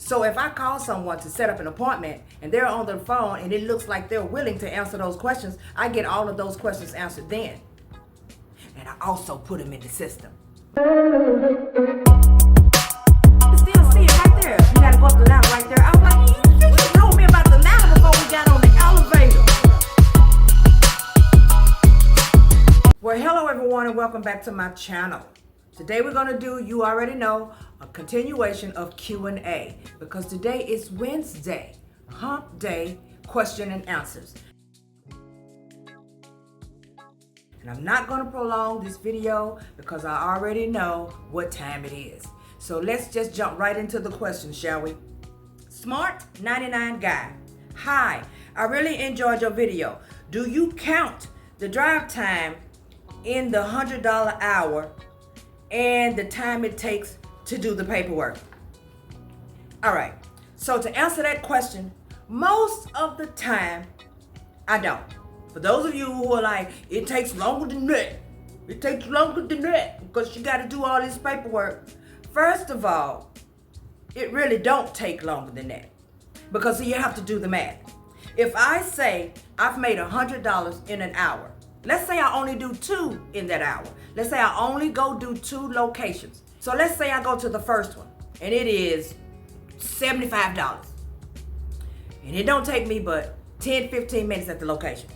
So if I call someone to set up an appointment and they're on their phone and it looks like they're willing to answer those questions, I get all of those questions answered then. And I also put them in the system. You still see it right there. You gotta go up the ladder right there. I was like, you told me about the ladder before we got on the elevator. Well, hello everyone and welcome back to my channel. Today we're gonna do, you already know, a continuation of Q&A because today is Wednesday, hump day, question and answers. And I'm not gonna prolong this video because I already know what time it is. So let's just jump right into the questions, shall we? Smart 99 guy. Hi, I really enjoyed your video. Do you count the drive time in the $100 hour and the time it takes to do the paperwork? All right, so to answer that question, most of the time, I don't. For those of you who are like, it takes longer than that, it takes longer than that because you got to do all this paperwork. First of all, it really don't take longer than that because you have to do the math. If I say I've made $100 in an hour, let's say I only do 2 in that hour. Let's say I only go do 2 locations. So let's say I go to the first one and it is $75. And it don't take me but 10-15 minutes at the location.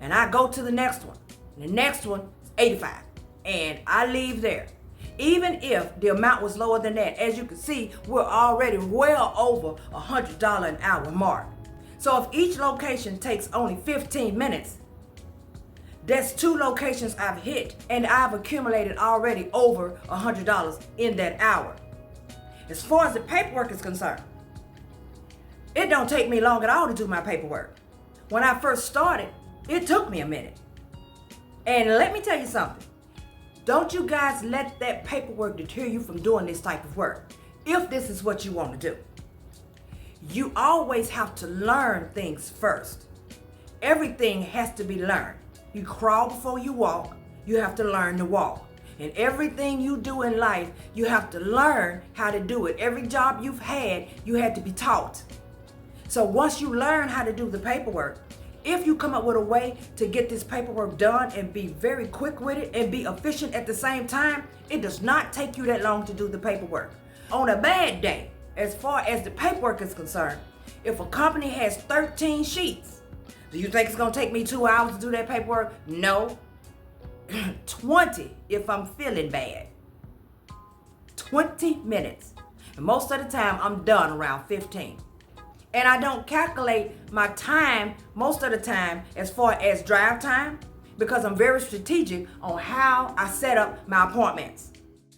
And I go to the next one. And the next one is $85. And I leave there. Even if the amount was lower than that, as you can see, we're already well over $100 an hour mark. So if each location takes only 15 minutes, that's 2 locations I've hit, and I've accumulated already over $100 in that hour. As far as the paperwork is concerned, it don't take me long at all to do my paperwork. When I first started, it took me a minute. And let me tell you something. Don't you guys let that paperwork deter you from doing this type of work, if this is what you want to do. You always have to learn things first. Everything has to be learned. You crawl before you walk. You have to learn to walk. And everything you do in life, you have to learn how to do it. Every job you've had, you had to be taught. So once you learn how to do the paperwork, if you come up with a way to get this paperwork done and be very quick with it and be efficient at the same time, it does not take you that long to do the paperwork. On a bad day, as far as the paperwork is concerned, if a company has 13 sheets, do you think it's gonna take me 2 hours to do that paperwork? No. 20 if I'm feeling bad. 20 minutes. And most of the time I'm done around 15. And I don't calculate my time most of the time as far as drive time because I'm very strategic on how I set up my appointments.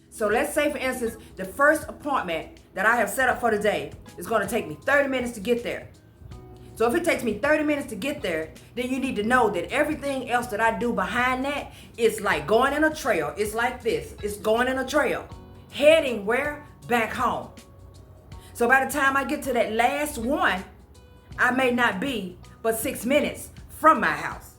So let's say for instance, the first appointment that I have set up for the day is gonna take me 30 minutes to get there. So if it takes me 30 minutes to get there, then you need to know that everything else that I do behind that is like going in a trail. It's like this. It's going in a trail. Heading where? Back home. So by the time I get to that last one, I may not be but 6 minutes from my house.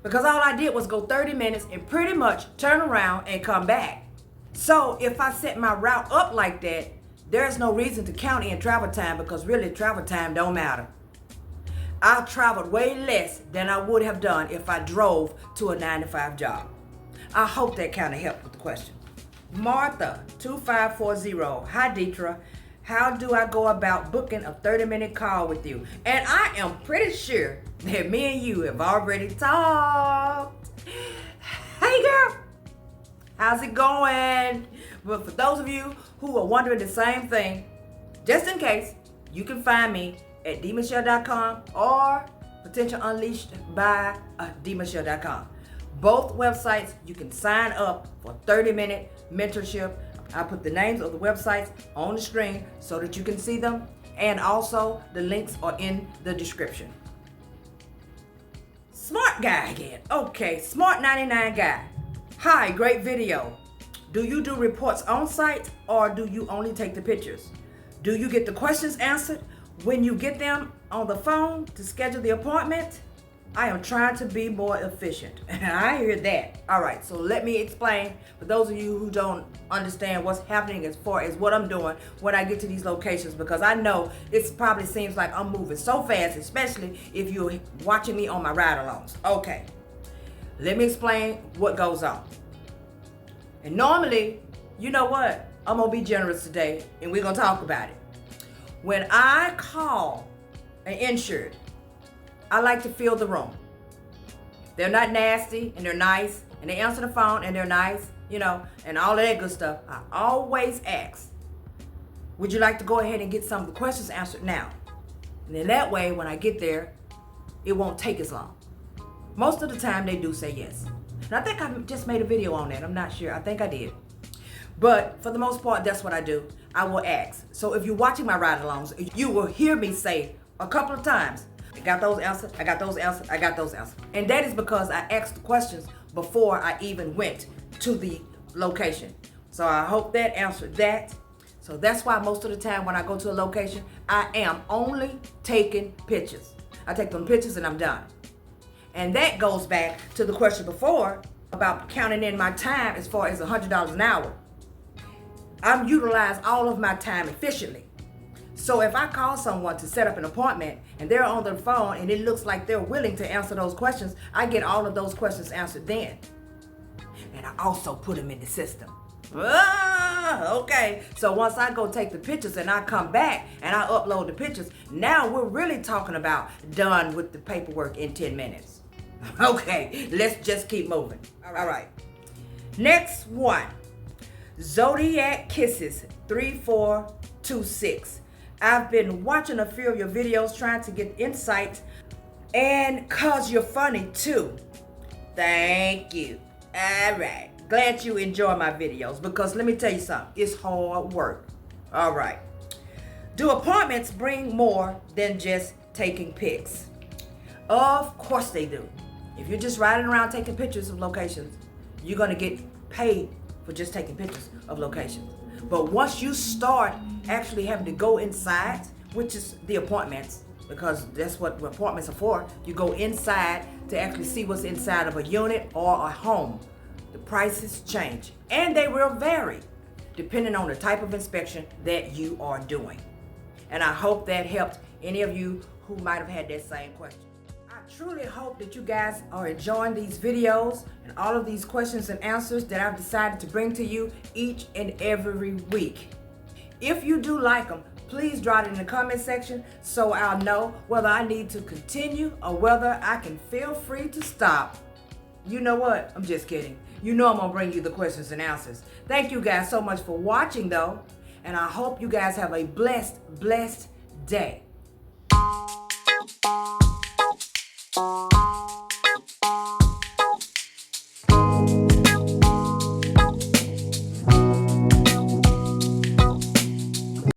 Because all I did was go 30 minutes and pretty much turn around and come back. So if I set my route up like that, there's no reason to count in travel time because really travel time don't matter. I traveled way less than I would have done if I drove to a 9-to-5 job. I hope that kind of helped with the question. Martha 2540. Hi Deetra. How do I go about booking a 30-minute call with you? And I am pretty sure that me and you have already talked. Hey girl, how's it going? But for those of you who are wondering the same thing, just in case, you can find me at dmichelle.com or Potential Unleashed by dmichelle.com. Both websites, you can sign up for 30-minute mentorship. I put the names of the websites on the screen so that you can see them, and also the links are in the description. Smart guy again. Okay, Smart 99 guy. Hi, great video. Do you do reports on site or do you only take the pictures? Do you get the questions answered when you get them on the phone to schedule the appointment? I am trying to be more efficient. I hear that. All right, so let me explain for those of you who don't understand what's happening as far as what I'm doing when I get to these locations, because I know it probably seems like I'm moving so fast, especially if you're watching me on my ride-alongs. Okay, let me explain what goes on. And normally, you know what? I'm gonna be generous today, and we're gonna talk about it. When I call an insured, I like to fill the room. They're not nasty, and they're nice, and they answer the phone, and they're nice, you know, and all of that good stuff. I always ask, would you like to go ahead and get some of the questions answered now? And then that way, when I get there, it won't take as long. Most of the time, they do say yes. And I think I just made a video on that. I'm not sure. I think I did. But for the most part, that's what I do. I will ask. So if you're watching my ride-alongs, you will hear me say a couple of times, I got those answered, I got those answered, I got those answered. And that is because I asked the questions before I even went to the location. So I hope that answered that. So that's why most of the time when I go to a location, I am only taking pictures. I take them pictures and I'm done. And that goes back to the question before about counting in my time as far as $100 an hour. I'm utilize all of my time efficiently. So if I call someone to set up an appointment and they're on their phone and it looks like they're willing to answer those questions, I get all of those questions answered then. And I also put them in the system. Okay. So once I go take the pictures and I come back and I upload the pictures, now we're really talking about done with the paperwork in 10 minutes. Okay, let's just keep moving. All right. Next one. Zodiac Kisses 3426. I've been watching a few of your videos trying to get insight, and cause you're funny too. Thank you. All right. Glad you enjoy my videos, because let me tell you something. It's hard work. All right. Do appointments bring more than just taking pics? Of course they do. If you're just riding around taking pictures of locations, you're going to get paid for just taking pictures of locations. But once you start actually having to go inside, which is the appointments, because that's what appointments are for, you go inside to actually see what's inside of a unit or a home. The prices change, and they will vary depending on the type of inspection that you are doing. And I hope that helped any of you who might have had that same question. I truly hope that you guys are enjoying these videos and all of these questions and answers that I've decided to bring to you each and every week. If you do like them, please drop it in the comment section so I'll know whether I need to continue or whether I can feel free to stop. You know what? I'm just kidding. You know I'm going to bring you the questions and answers. Thank you guys so much for watching though, and I hope you guys have a blessed day.